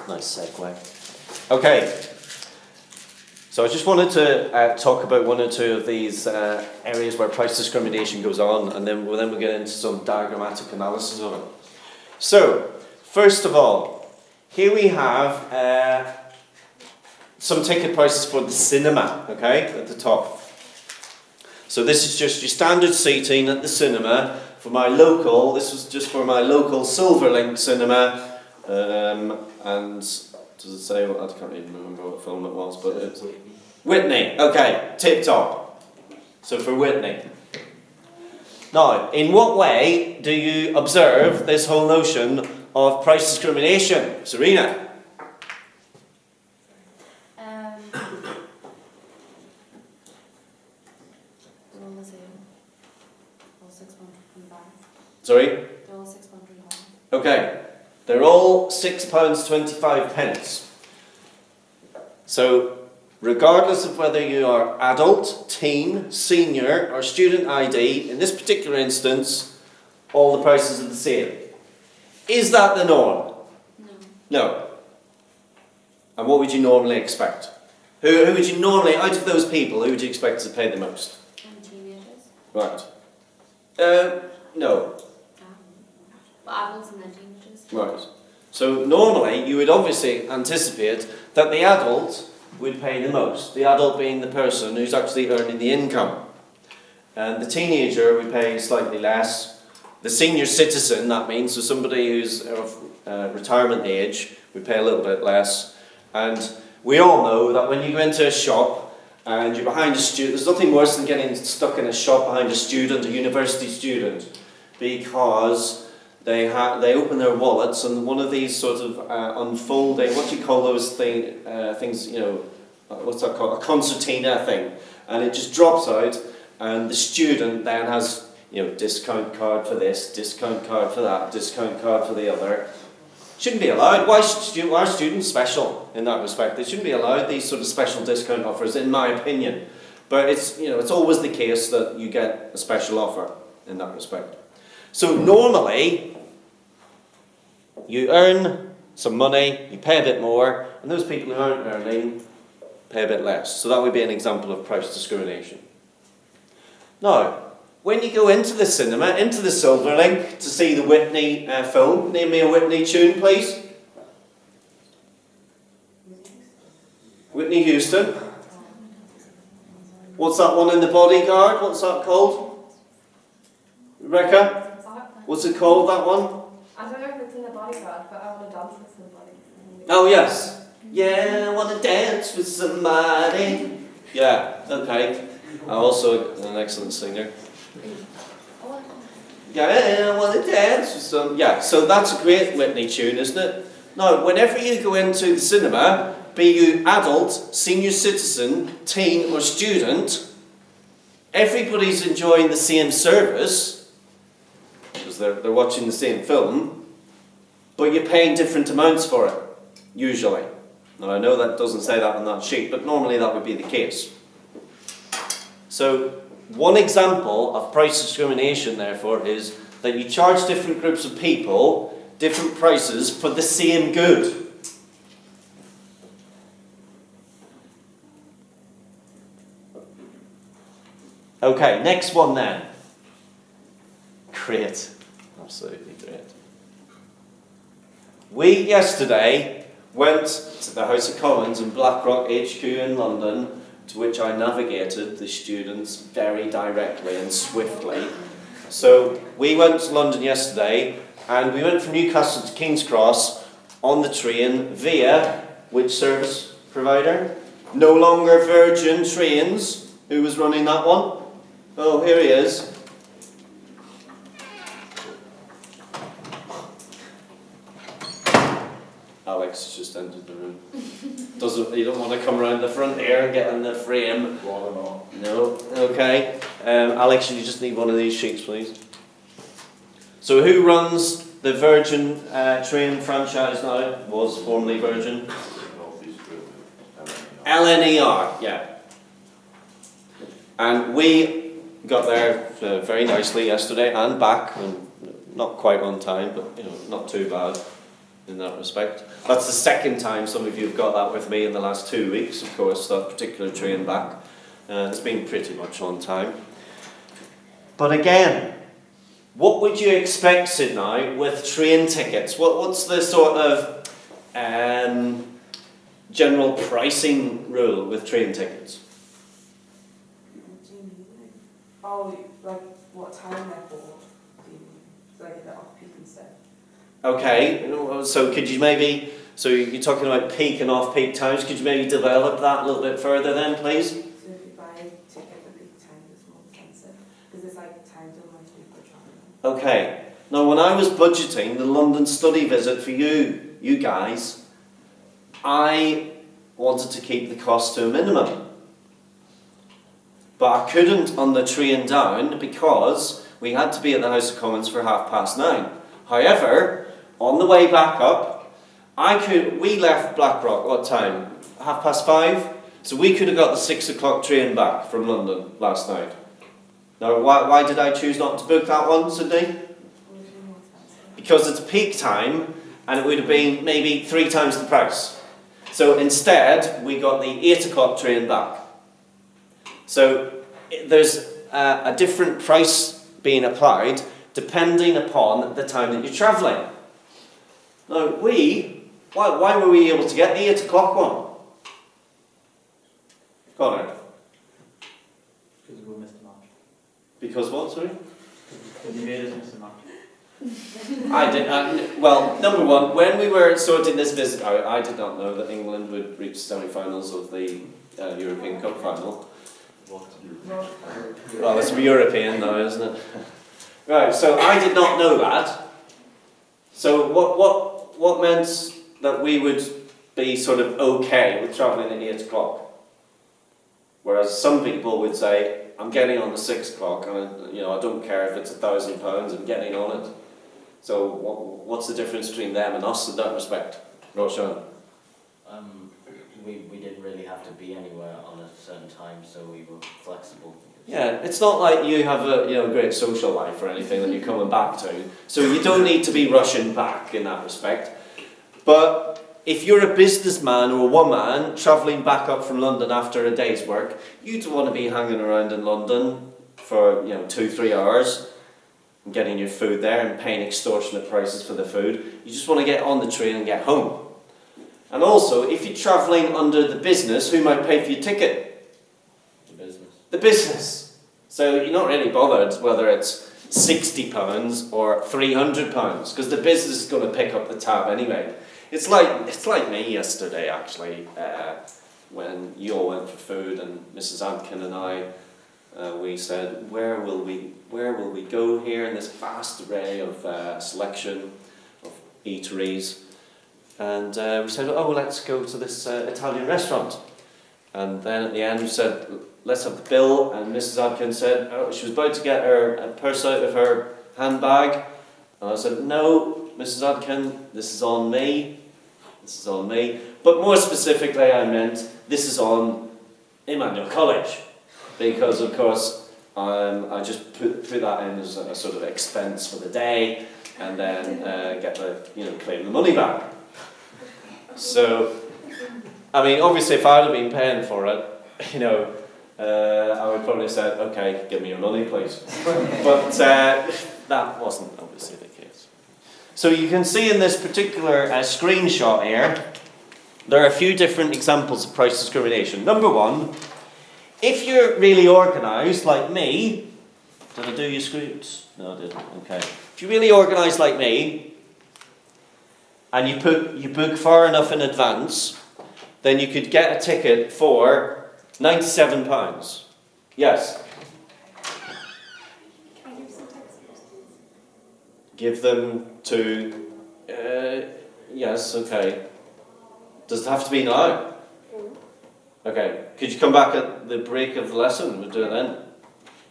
Nice segue. Okay, so I just wanted to talk about one or two of these areas where price discrimination goes on, and then we'll get into some diagrammatic analysis of it. So, first of all, here we have some ticket prices for the cinema, okay, at the top. So this is just your standard seating at the cinema for my local, this was just for my local Silverlink cinema, and does it say, I can't even remember what film it was, but it's Whitney, okay, tip top. So for Whitney. Now, in what way do you observe this whole notion of price discrimination? Serena? Sorry? They're all £6 high. Okay, they're all £6.25. So, regardless of whether you are adult, teen, senior, or student ID, in this particular instance, all the prices are the same. Is that the norm? No. No. And what would you normally expect? Who would you normally, out of those people, who would you expect to pay the most? Teenagers. Right. No. But adults and then teenagers. Right. So normally you would obviously anticipate that the adult would pay the most. The adult being the person who's actually earning the income. And the teenager would pay slightly less. The senior citizen, that means, so somebody who's of retirement age, would pay a little bit less. And we all know that when you go into a shop and you're behind a student, there's nothing worse than getting stuck in a shop behind a student, a university student, because they open their wallets and one of these sort of unfolding, what do you call those things, you know, what's that called? A concertina thing. And it just drops out and the student then has, you know, discount card for this, discount card for that, discount card for the other. Shouldn't be allowed. Why are students special in that respect? They shouldn't be allowed these sort of special discount offers, in my opinion. But it's, you know, it's always the case that you get a special offer in that respect. So normally, you earn some money, you pay a bit more, and those people who aren't earning pay a bit less. So that would be an example of price discrimination. Now, when you go into the cinema, into the Silverlink, to see the Whitney film, name me a Whitney tune, please. Whitney Houston. What's that one in The Bodyguard? What's that called? Rebecca? What's it called, that one? I don't know if it's in The Bodyguard, but I want to dance with somebody. Oh, yes. Yeah, I want to dance with somebody. Yeah, okay. I'm also an excellent singer. Yeah, I want to dance with some... Yeah, so that's a great Whitney tune, isn't it? Now, whenever you go into the cinema, be you adult, senior citizen, teen or student, everybody's enjoying the same service, because they're watching the same film, but you're paying different amounts for it, usually. Now, I know that doesn't say that on that sheet, but normally that would be the case. So, one example of price discrimination, therefore, is that you charge different groups of people different prices for the same good. Okay, next one then. Great. Absolutely great. We yesterday went to the House of Commons in Blackrock HQ in London, to which I navigated the students very directly and swiftly. So we went to London yesterday, and we went from Newcastle to King's Cross on the train via which service provider? No longer Virgin Trains. Who was running that one? Oh, here he is. Alex has just entered the room. You don't want to come around the front here and get in the frame. No, okay. Alex, you just need one of these sheets, please. So who runs the Virgin train franchise now? Was formerly Virgin. LNER, yeah. And we got there very nicely yesterday and back, and not quite on time, but you know, not too bad. in that respect. That's the second time some of you have got that with me in the last 2 weeks, of course, that particular train back. It's been pretty much on time. But again, what would you expect, Sydney, with train tickets? What's the sort of general pricing rule with train tickets? What do you mean? Oh, like what time they're for? Do you mean? Like the off-peak and stuff. Okay, so could you maybe, so you're talking about peak and off-peak times, could you maybe develop that a little bit further then, please? So if you buy a ticket at peak time, it's more expensive because it's like timed around people traveling. Okay, now when I was budgeting the London study visit for you guys, I wanted to keep the cost to a minimum. But I couldn't on the train down because we had to be at the House of Commons for 9:30. However, on the way back up, we left Blackrock, what time? 5:30? So we could have got the 6 o'clock train back from London last night. Now, why did I choose not to book that one, Sydney? Because it's peak time, and it would have been maybe 3 times the price. So instead, we got the 8 o'clock train back. So there's a different price being applied depending upon the time that you're travelling. Now, why were we able to get the 8 o'clock one? Connor? Because we missed a match. Because what, sorry? Because you made us miss a match. I did. Well, number one, when we were sorting this visit out, I did not know that England would reach semi-finals of the European Cup final. Well, it's European now, isn't it? Right. So I did not know that. So what meant that we would be sort of okay with travelling at 8 o'clock? Whereas some people would say, I'm getting on the 6 o'clock, and I don't care if it's £1,000, I'm getting on it. So what's the difference between them and us in that respect? Roshan? We didn't really have to be anywhere on a certain time, so we were flexible. Yeah, it's not like you have a great social life or anything that you're coming back to, so you don't need to be rushing back in that respect. But if you're a businessman or a woman travelling back up from London after a day's work, you don't want to be hanging around in London for 2-3 hours and getting your food there and paying extortionate prices for the food. You just want to get on the train and get home. And also, if you're travelling under the business, who might pay for your ticket? The business. The business. So you're not really bothered whether it's £60 or £300 because the business is going to pick up the tab anyway. It's like me yesterday actually, when you all went for food and Mrs. Antkin and I, we said, where will we go here in this vast array of selection of eateries? And we said, oh, let's go to this Italian restaurant. And then at the end we said, let's have the bill. And Mrs. Adkin said, she was about to get her purse out of her handbag. And I said, no, Mrs. Adkin, this is on me. This is on me. But more specifically, I meant, this is on Emmanuel College. Because, of course, I just put that in as a sort of expense for the day. And then claim the money back. So, I mean, obviously if I would have been paying for it, I would probably have said, okay, give me your money, please. But that wasn't obviously the case. So you can see in this particular screenshot here, there are a few different examples of price discrimination. Number one, if you're really organised like me, did I do your scripts? No, I didn't. Okay. If you're really organised like me, and you book far enough in advance, then you could get a ticket for £97. Yes? Can I give some text? Give them to... yes, okay. Does it have to be now? Okay. Could you come back at the break of the lesson? We'll do it then.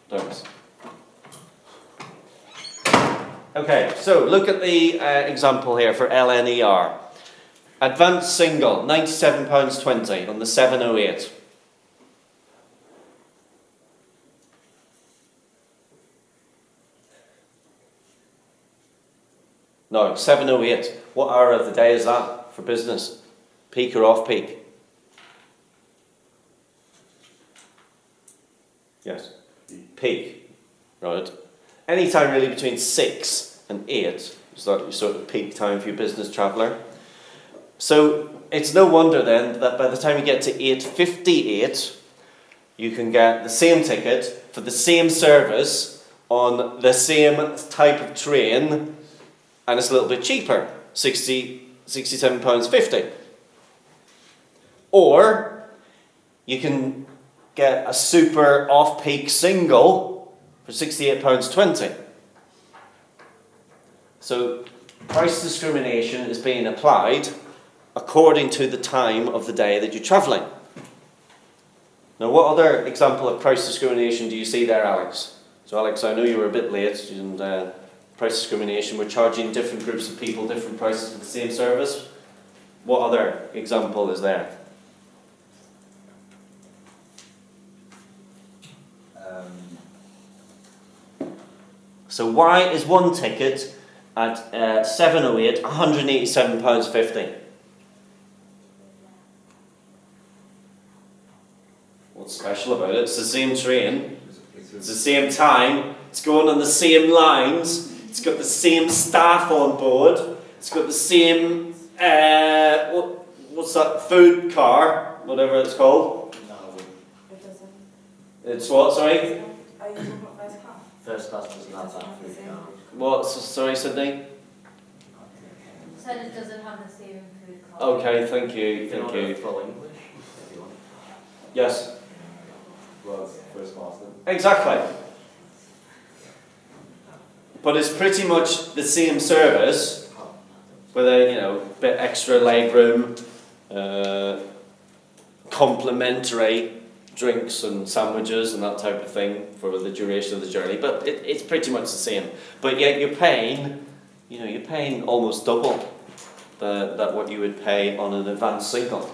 Thanks. Okay, so look at the example here for LNER. Advanced single, £97.20 on the 708. No, 7:08. What hour of the day is that for business? Peak or off peak? Yes. Peak. Right. Any time really between 6 and 8 is that your sort of peak time for your business traveller. So it's no wonder then that by the time you get to 8:58, you can get the same ticket for the same service on the same type of train, and it's a little bit cheaper, £67.50. Or you can get a super off-peak single for £68.20. So price discrimination is being applied according to the time of the day that you're travelling. Now, what other example of price discrimination do you see there, Alex? So, Alex, I know you were a bit late, and price discrimination, we're charging different groups of people different prices for the same service. What other example is there? So why is one ticket at 7:08 £187.50? What's special about it? It's the same train, it's the same time, it's going on the same lines, it's got the same staff on board, it's got the same, what's that, food car, whatever it's called. No, It doesn't. It's what, sorry? Are you talking about first class? first class doesn't have that food card. What, sorry, Sydney? Said it doesn't have the same food cost. Okay, thank you, You can thank order you. full English if you want. Yes, Well, first class then. exactly. But it's pretty much the same service, with a bit extra leg room, complimentary drinks and sandwiches and that type of thing for the duration of the journey. But it's pretty much the same. But yet you're paying almost double that what you would pay on an advanced single.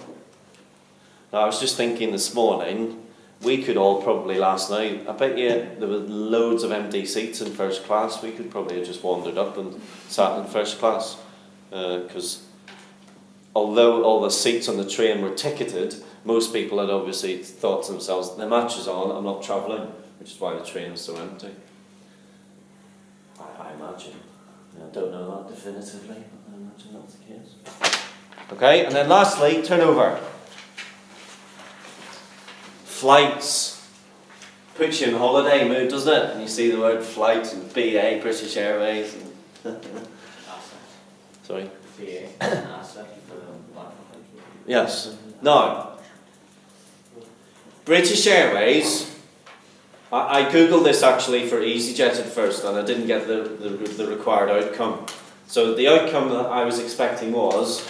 Now, I was just thinking this morning, we could all probably last night, I bet you there were loads of empty seats in first class. We could probably have just wandered up and sat in first class. Because although all the seats on the train were ticketed, most people had obviously thought to themselves, the match is on, I'm not travelling, which is why the train was so empty. I imagine. I don't know that definitively, but I imagine that's the case. Okay, and then lastly, turnover. Flights. Puts you in holiday mood, doesn't it? And you see the word flight and BA, British Airways. And sorry? BA, asset for life. Yes. Now, British Airways, I googled this actually for EasyJet at first, and I didn't get the required outcome. So the outcome that I was expecting was,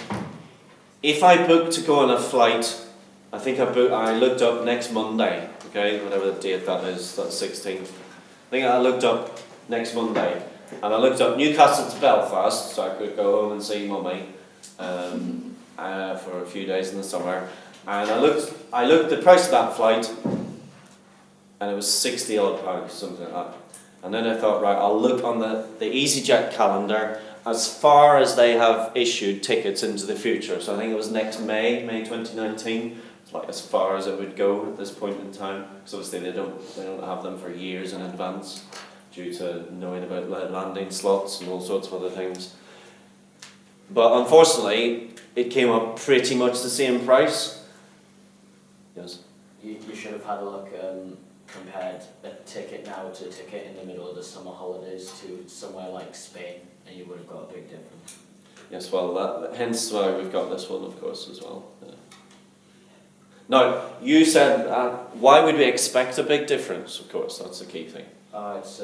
if I booked to go on a flight, I looked up next Monday, okay, whatever the date that is, that's 16th. I think I looked up next Monday, and I looked up Newcastle to Belfast, so I could go home and see Mummy for a few days in the summer. And I looked the price of that flight, and it was £60 odd, something like that. And then I thought, right, I'll look on the EasyJet calendar as far as they have issued tickets into the future. So I think it was next May 2019. It's like as far as it would go at this point in time. Because obviously they don't have them for years in advance due to knowing about landing slots and all sorts of other things. But unfortunately, it came up pretty much the same price. Yes. You should have had a look, compared a ticket now to a ticket in the middle of the summer holidays to somewhere like Spain, and you would have got a big difference. Yes, well, hence why we've got this one, of course, as well. Yeah. Now, you said, why would we expect a big difference? Of course, that's the key thing. It's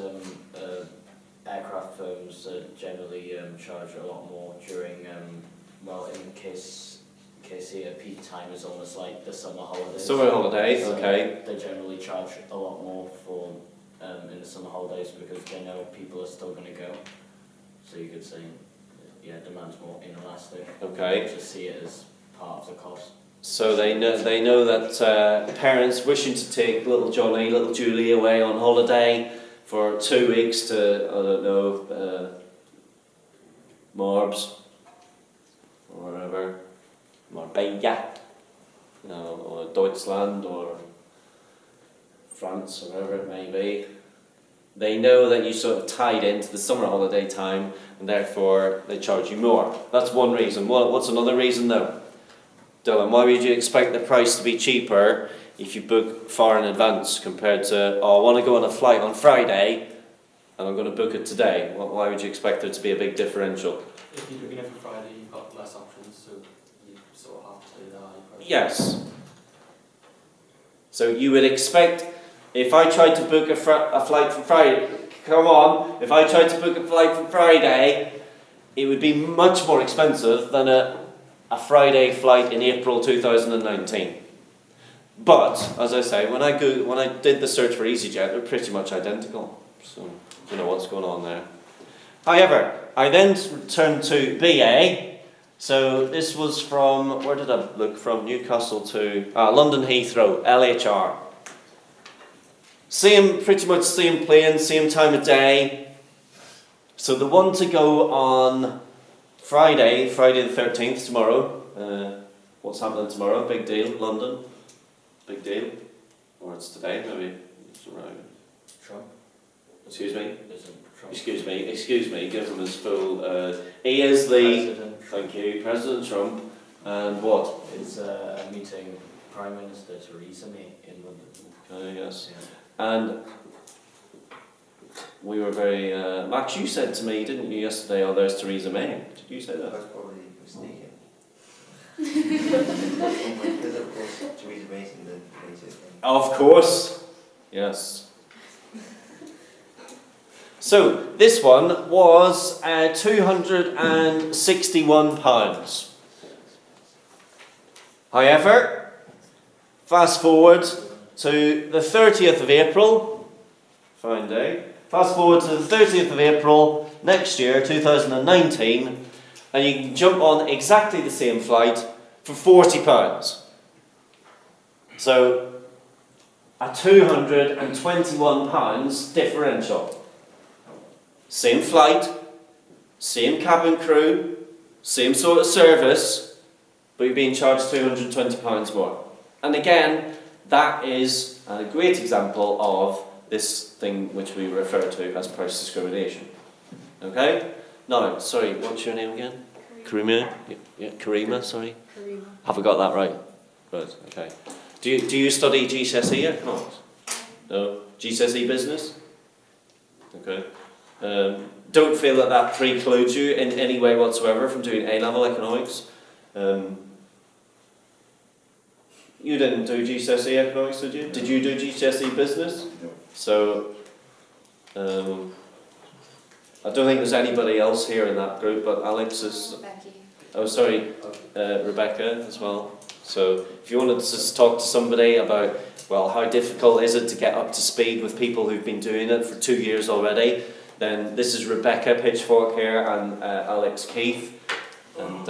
aircraft firms generally charge a lot more during, in case here peak time is almost like the summer holidays. Summer holidays, So okay. They generally charge a lot more for in the summer holidays because they know people are still going to go. So you could say, demand's more inelastic. Okay. Just see it as part of the cost. So they know that parents wishing to take little Johnny, little Julie away on holiday for 2 weeks to, I don't know, Morbs, or wherever, Marbella, you know, or Deutschland, or France, or wherever it may be. They know that you sort of tied into the summer holiday time, and therefore they charge you more. That's one reason. What's another reason though? Dylan, why would you expect the price to be cheaper if you book far in advance compared to, oh, I want to go on a flight on Friday and I'm going to book it today? Why would you expect there to be a big differential? If you're booking it for Friday, you've got less options, so you sort of have to do the high price. Yes. So you would expect, if I tried to book a flight for Friday, come on, if I tried to book a flight for Friday, it would be much more expensive than a Friday flight in April 2019. But, as I say, when I did the search for EasyJet, they're pretty much identical. So, you know what's going on there. However, I then turned to BA. So this was from, where did I look? From Newcastle to London Heathrow, LHR. Pretty much same plane, same time of day. So the one to go on Friday the 13th, tomorrow. What's happening tomorrow? Big deal, London. Big deal. Or it's today, maybe. It's around. Trump. Excuse me? Isn't Trump. Excuse me, give him his full... he is the... President. Thank you, President Trump. And what? Is meeting Prime Minister Theresa May in London. Yes. Yeah. And we were very... Max, you said to me, didn't you, yesterday, oh, there's Theresa May. Did you say that? That's probably mistaken. Because of course, Theresa May's in the latest thing. Of course. Yes. So, this one was £261. However, fast forward to the 30th of April, fine day, fast forward to the 30th of April next year, 2019, and you can jump on exactly the same flight for £40. So, a £221 differential. Same flight, same cabin crew, same sort of service, but you're being charged £220 more. And again, that is a great example of this thing which we refer to as price discrimination. Okay? Now, sorry, what's your name again? Karima? Yeah, Karima, sorry. Karima. Have I got that right? Right, okay. Do you study GCSE economics? No? GCSE business? Okay. Don't feel that precludes you in any way whatsoever from doing A-level economics. You didn't do GCSE economics, did you? Did you do GCSE business? No. So, I don't think there's anybody else here in that group, but Alex is... Becky. Oh, sorry, Rebecca as well. So, if you wanted to just talk to somebody about, well, how difficult is it to get up to speed with people who've been doing it for 2 years already, then this is Rebecca Pitchfork here and Alex Keith. And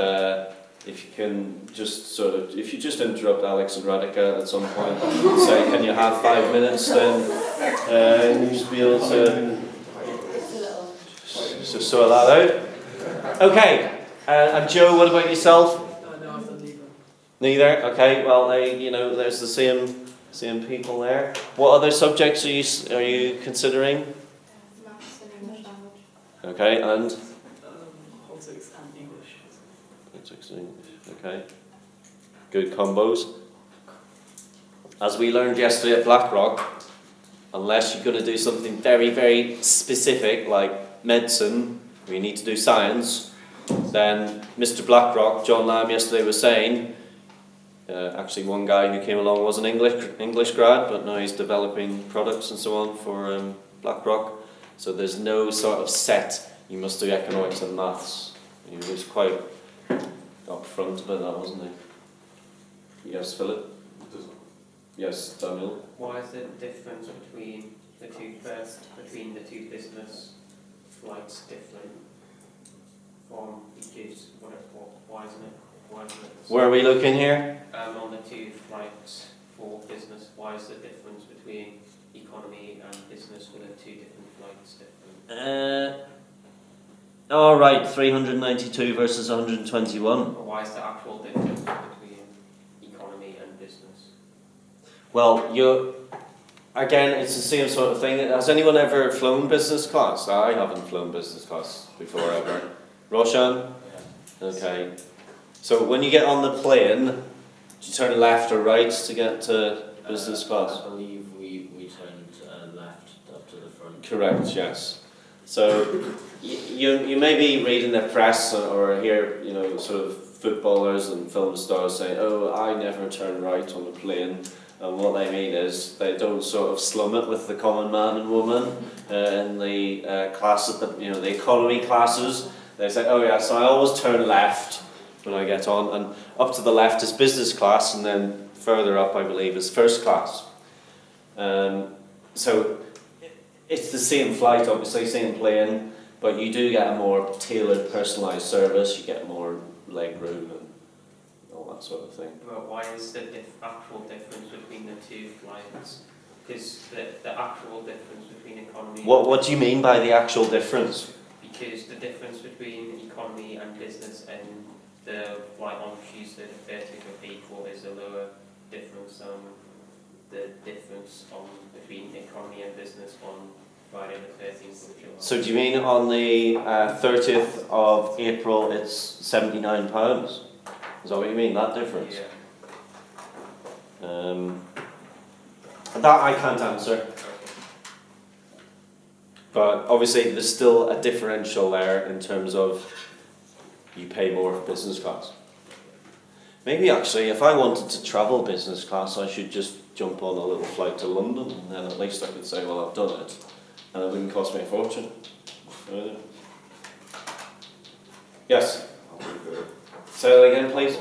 if you can just if you just interrupt Alex and Radhika at some point, say, can you have 5 minutes, then you should be able to just sort that out. Okay, and Joe, what about yourself? No, I've done Neither? Okay, well, there's the same people there. What other subjects are you considering? Maths and English language. Okay, and? politics and English. Politics and English, okay. Good combos. As we learned yesterday at Blackrock, unless you're going to do something very, very specific, like medicine, where you need to do science, then Mr. Blackrock, John Lamb yesterday was saying, actually one guy who came along was an English grad, but now he's developing products and so on for Blackrock. So there's no sort of set, you must do economics and maths. He was quite upfront about that, wasn't he? Yes, Philip? Yes, Daniel? Why is the difference between the two business flights different from each? Why isn't it? Where are we looking here? On the two flights for business, why is the difference between economy and business for the two different flights different? Oh, right, 392 versus 121. But why is the actual difference between economy and business? Well, again, it's the same sort of thing. Has anyone ever flown business class? I haven't flown business class before ever. Roshan? Okay. So when you get on the plane, do you turn left or right to get to business class? I believe we turned left up to the front. Correct, yes. So you may be reading the press or hear, sort of footballers and film stars say, oh, I never turn right on a plane. And what they mean is they don't sort of slum it with the common man and woman in the class, the economy classes. They say, oh yes, I always turn left when I get on, and up to the left is business class, and then further up, I believe, is first class. So it's the same flight, obviously, same plane, but you do get a more tailored, personalised service. You get more leg room and all that sort of thing. Well, why is the actual difference between the two flights? Because the actual difference between economy... What do you mean by the actual difference? Because the difference between economy and business and the flight on Tuesday the 30th of April is a lower difference than the difference between economy and business on Friday the 13th of July. So do you mean on the 30th of April it's £79? Is that what you mean, that difference? Yeah. That I can't answer. But obviously there's still a differential there in terms of you pay more for business class. Maybe actually if I wanted to travel business class I should just jump on a little flight to London, and then at least I could say, well, I've done it and it wouldn't cost me a fortune. Yes? Say that again, please.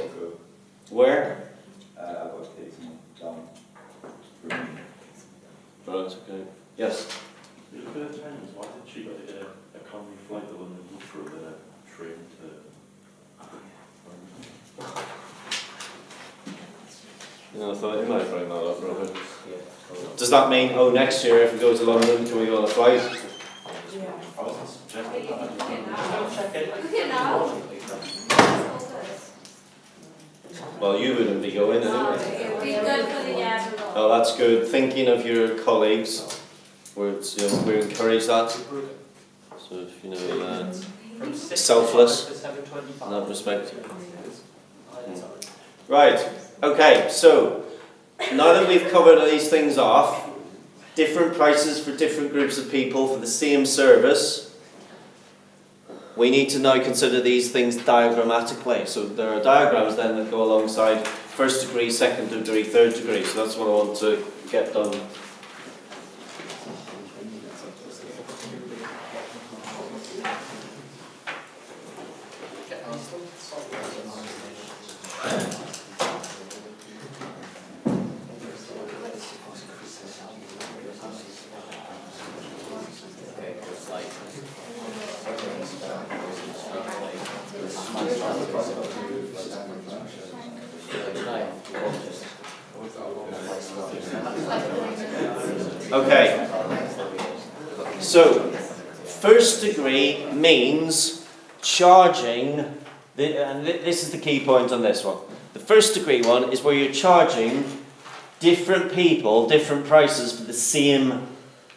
Where? I've got to take someone down. Right, okay. Yes? The third time was why did she get an economy flight to London Heathrow than a train to... I thought you might bring that up, Robert. Yeah. Does that mean, oh, next year if we go to London, can we go on a flight? Yeah. I wasn't suggesting You that. can now. Well, you wouldn't be going anyway. It'd be good for the year. Oh, that's good. Thinking of your colleagues, we encourage that. So, From 6 selfless to 7:25. in that respect. Right, okay, so now that we've covered these things off, different prices for different groups of people for the same service, we need to now consider these things diagrammatically. So there are diagrams then that go alongside first degree, second degree, third degree. So that's what I want to get done. Okay, so first degree means charging, and this is the key point on this one. The first degree one is where you're charging different people different prices for the same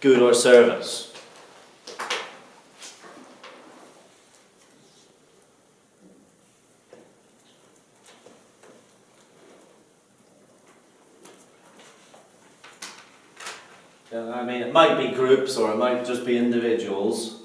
good or service. I mean, it might be groups or it might just be individuals.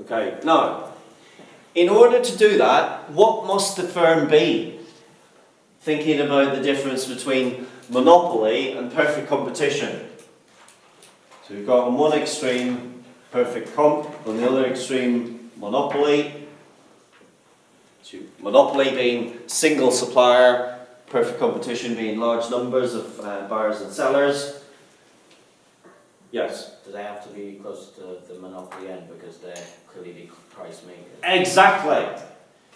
Okay, now, in order to do that, what must the firm be? Thinking about the difference between monopoly and perfect competition. So we've got on one extreme perfect comp, on the other extreme monopoly. So monopoly being single supplier, perfect competition being large numbers of buyers and sellers. Yes. Do they have to be close to the monopoly end because they're clearly the price makers? Exactly.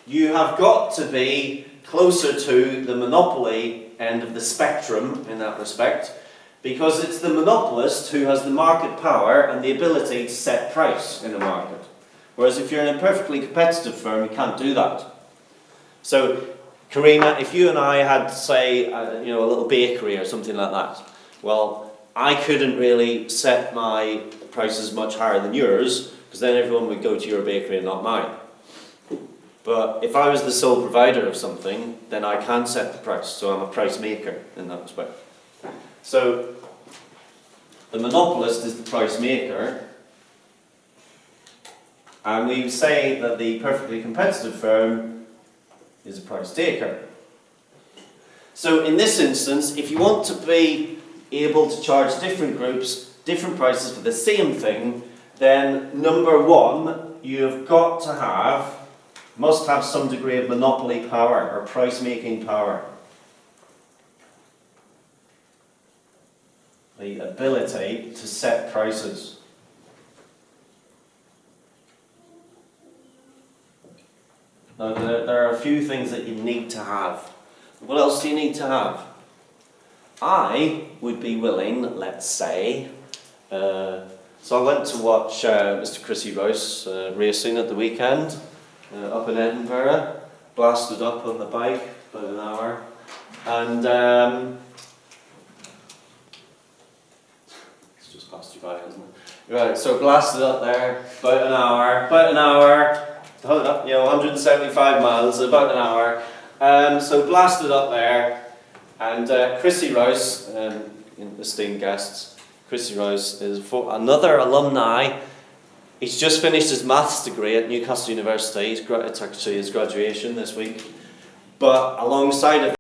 You have got to be closer to the monopoly end of the spectrum in that respect, because it's the monopolist who has the market power and the ability to set price in a market. Whereas if you're in a perfectly competitive firm, you can't do that. So, Karina, if you and I had, say, a little bakery or something like that, well, I couldn't really set my prices much higher than yours, because then everyone would go to your bakery and not mine. But if I was the sole provider of something, then I can set the price, so I'm a price maker in that respect. So, the monopolist is the price maker, and we say that the perfectly competitive firm is a price taker. So in this instance, if you want to be able to charge different groups different prices for the same thing, then number one, you've got to must have some degree of monopoly power or price making power. The ability to set prices. Now, there are a few things that you need to have. What else do you need to have? I would be willing, let's say, so I went to watch Mr. Chrissy Rouse racing at the weekend up in Edinburgh, blasted up on the bike about an hour, and it's just passed you by, isn't it? Right, so blasted up there, about an hour, 175 miles, about an hour. So blasted up there, and Chrissy Rouse, esteemed guests, Chrissy Rouse is another alumni. He's just finished his maths degree at Newcastle University. It's actually his graduation this week. But alongside of